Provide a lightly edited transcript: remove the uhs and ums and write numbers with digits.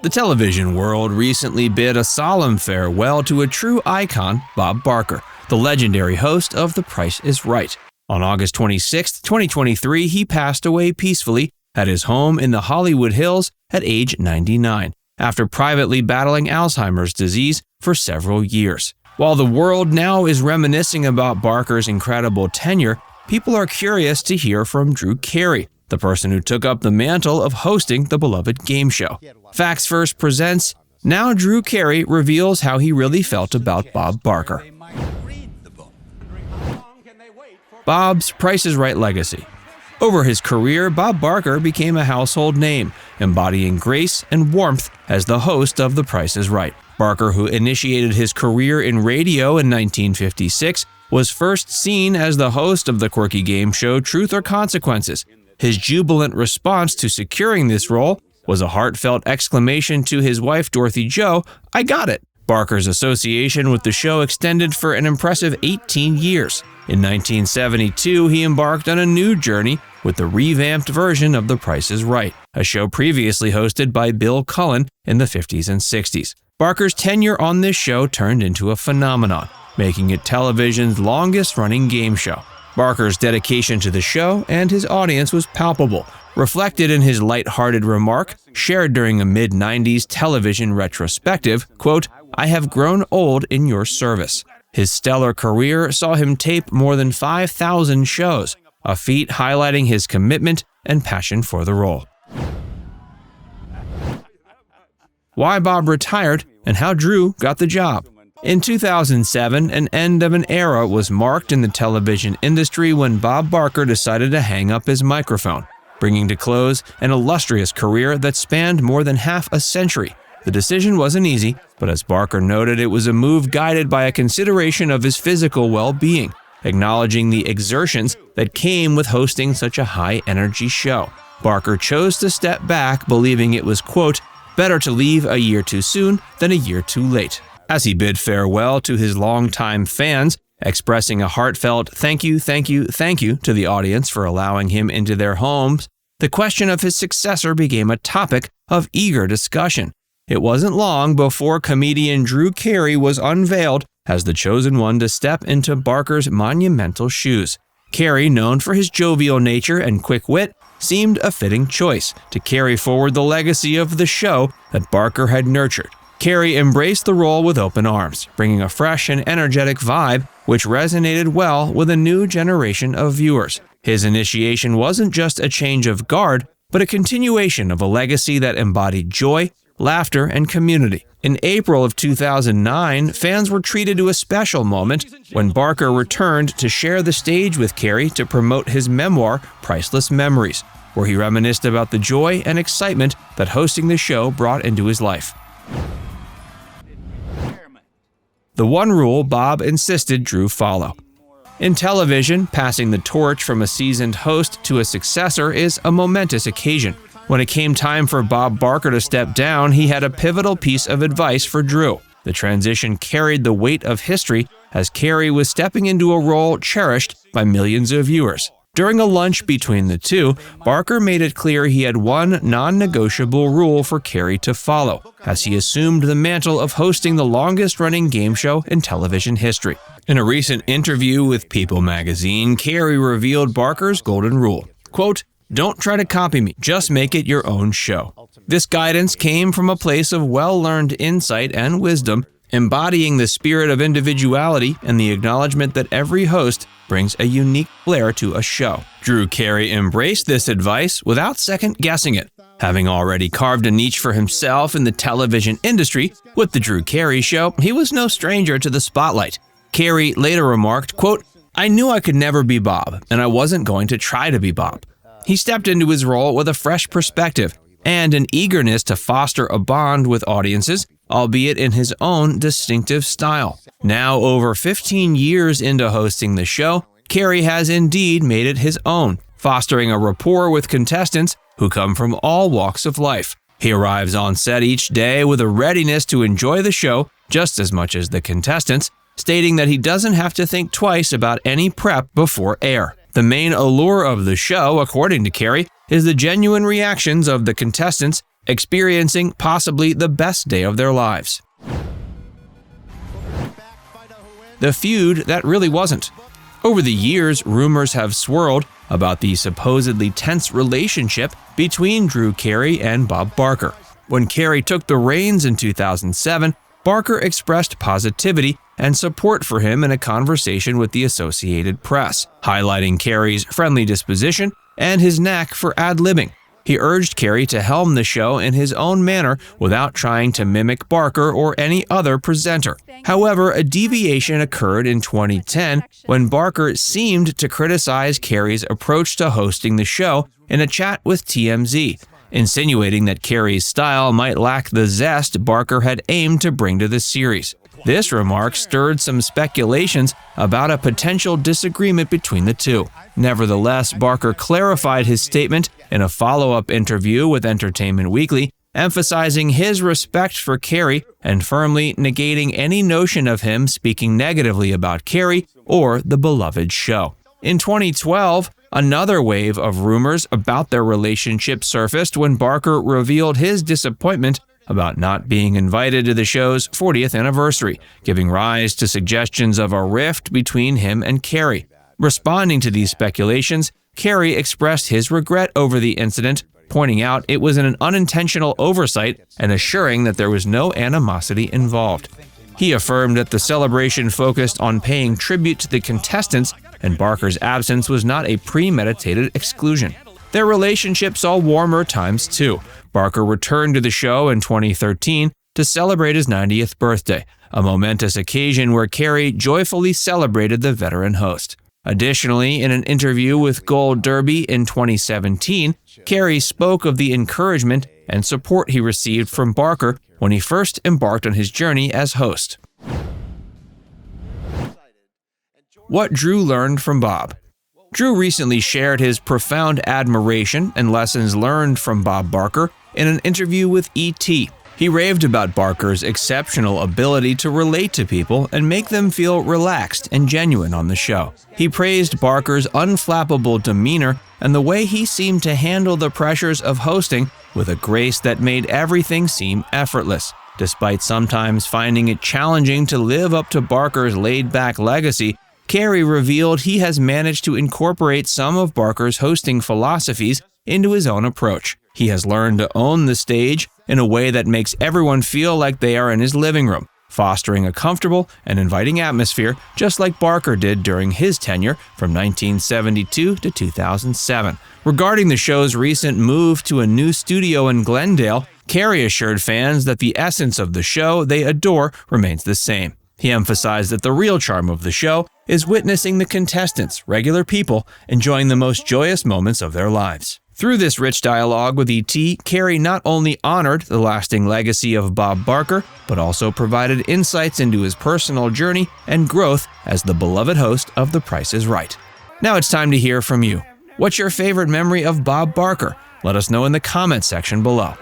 The television world recently bid a solemn farewell to a true icon, Bob Barker, the legendary host of The Price is Right. On August 26, 2023, he passed away peacefully at his home in the Hollywood Hills at age 99, after privately battling Alzheimer's disease for several years. While the world now is reminiscing about Barker's incredible tenure, people are curious to hear from Drew Carey, the person who took up the mantle of hosting the beloved game show. Facts First presents, now Drew Carey reveals how he really felt about Bob Barker. Bob's Price is Right legacy. Over his career, Bob Barker became a household name, embodying grace and warmth as the host of The Price is Right. Barker, who initiated his career in radio in 1956, was first seen as the host of the quirky game show Truth or Consequences. His jubilant response to securing this role was a heartfelt exclamation to his wife Dorothy Jo, "I got it." Barker's association with the show extended for an impressive 18 years. In 1972, he embarked on a new journey with the revamped version of The Price is Right, a show previously hosted by Bill Cullen in the 50s and 60s. Barker's tenure on this show turned into a phenomenon, making it television's longest-running game show. Barker's dedication to the show and his audience was palpable, reflected in his light-hearted remark shared during a mid-90s television retrospective, quote, "I have grown old in your service." His stellar career saw him tape more than 5,000 shows, a feat highlighting his commitment and passion for the role. Why Bob retired and how Drew got the job. In 2007, an end of an era was marked in the television industry when Bob Barker decided to hang up his microphone, bringing to close an illustrious career that spanned more than half a century. The decision wasn't easy, but as Barker noted, it was a move guided by a consideration of his physical well-being, acknowledging the exertions that came with hosting such a high-energy show. Barker chose to step back, believing it was, quote, "better to leave a year too soon than a year too late." As he bid farewell to his longtime fans, expressing a heartfelt thank you to the audience for allowing him into their homes, the question of his successor became a topic of eager discussion. It wasn't long before comedian Drew Carey was unveiled as the chosen one to step into Barker's monumental shoes. Carey, known for his jovial nature and quick wit, seemed a fitting choice to carry forward the legacy of the show that Barker had nurtured. Carey embraced the role with open arms, bringing a fresh and energetic vibe which resonated well with a new generation of viewers. His initiation wasn't just a change of guard, but a continuation of a legacy that embodied joy, laughter, and community. In April of 2009, fans were treated to a special moment when Barker returned to share the stage with Carey to promote his memoir, Priceless Memories, where he reminisced about the joy and excitement that hosting the show brought into his life. The one rule Bob insisted Drew follow. In television, passing the torch from a seasoned host to a successor is a momentous occasion. When it came time for Bob Barker to step down, he had a pivotal piece of advice for Drew. The transition carried the weight of history as Carey was stepping into a role cherished by millions of viewers. During a lunch between the two, Barker made it clear he had one non-negotiable rule for Carey to follow, as he assumed the mantle of hosting the longest-running game show in television history. In a recent interview with People magazine, Carey revealed Barker's golden rule, quote, "Don't try to copy me, just make it your own show." This guidance came from a place of well-learned insight and wisdom, embodying the spirit of individuality and the acknowledgement that every host brings a unique flair to a show. Drew Carey embraced this advice without second-guessing it. Having already carved a niche for himself in the television industry with The Drew Carey Show, he was no stranger to the spotlight. Carey later remarked, quote, "I knew I could never be Bob, and I wasn't going to try to be Bob." He stepped into his role with a fresh perspective and an eagerness to foster a bond with audiences, albeit in his own distinctive style. Now, over 15 years into hosting the show, Carey has indeed made it his own, fostering a rapport with contestants who come from all walks of life. He arrives on set each day with a readiness to enjoy the show just as much as the contestants, stating that he doesn't have to think twice about any prep before air. The main allure of the show, according to Carey, is the genuine reactions of the contestants experiencing possibly the best day of their lives. The feud that really wasn't. Over the years, rumors have swirled about the supposedly tense relationship between Drew Carey and Bob Barker. When Carey took the reins in 2007, Barker expressed positivity and support for him in a conversation with the Associated Press, highlighting Carey's friendly disposition and his knack for ad-libbing. He urged Carey to helm the show in his own manner without trying to mimic Barker or any other presenter. However, a deviation occurred in 2010 when Barker seemed to criticize Carey's approach to hosting the show in a chat with TMZ, insinuating that Carey's style might lack the zest Barker had aimed to bring to the series. This remark stirred some speculations about a potential disagreement between the two. Nevertheless, Barker clarified his statement in a follow-up interview with Entertainment Weekly, emphasizing his respect for Carey and firmly negating any notion of him speaking negatively about Carey or the beloved show. In 2012, another wave of rumors about their relationship surfaced when Barker revealed his disappointment about not being invited to the show's 40th anniversary, giving rise to suggestions of a rift between him and Carey. Responding to these speculations, Carey expressed his regret over the incident, pointing out it was an unintentional oversight and assuring that there was no animosity involved. He affirmed that the celebration focused on paying tribute to the contestants, and Barker's absence was not a premeditated exclusion. Their relationship saw warmer times too. Barker returned to the show in 2013 to celebrate his 90th birthday, a momentous occasion where Carey joyfully celebrated the veteran host. Additionally, in an interview with Gold Derby in 2017, Carey spoke of the encouragement and support he received from Barker when he first embarked on his journey as host. What Drew learned from Bob. Drew recently shared his profound admiration and lessons learned from Bob Barker in an interview with E.T. He raved about Barker's exceptional ability to relate to people and make them feel relaxed and genuine on the show. He praised Barker's unflappable demeanor and the way he seemed to handle the pressures of hosting with a grace that made everything seem effortless. Despite sometimes finding it challenging to live up to Barker's laid-back legacy, Carey revealed he has managed to incorporate some of Barker's hosting philosophies into his own approach. He has learned to own the stage in a way that makes everyone feel like they are in his living room, fostering a comfortable and inviting atmosphere just like Barker did during his tenure from 1972 to 2007. Regarding the show's recent move to a new studio in Glendale, Carey assured fans that the essence of the show they adore remains the same. He emphasized that the real charm of the show is witnessing the contestants, regular people, enjoying the most joyous moments of their lives. Through this rich dialogue with E.T., Carey not only honored the lasting legacy of Bob Barker, but also provided insights into his personal journey and growth as the beloved host of The Price is Right. Now it's time to hear from you. What's your favorite memory of Bob Barker? Let us know in the comments section below.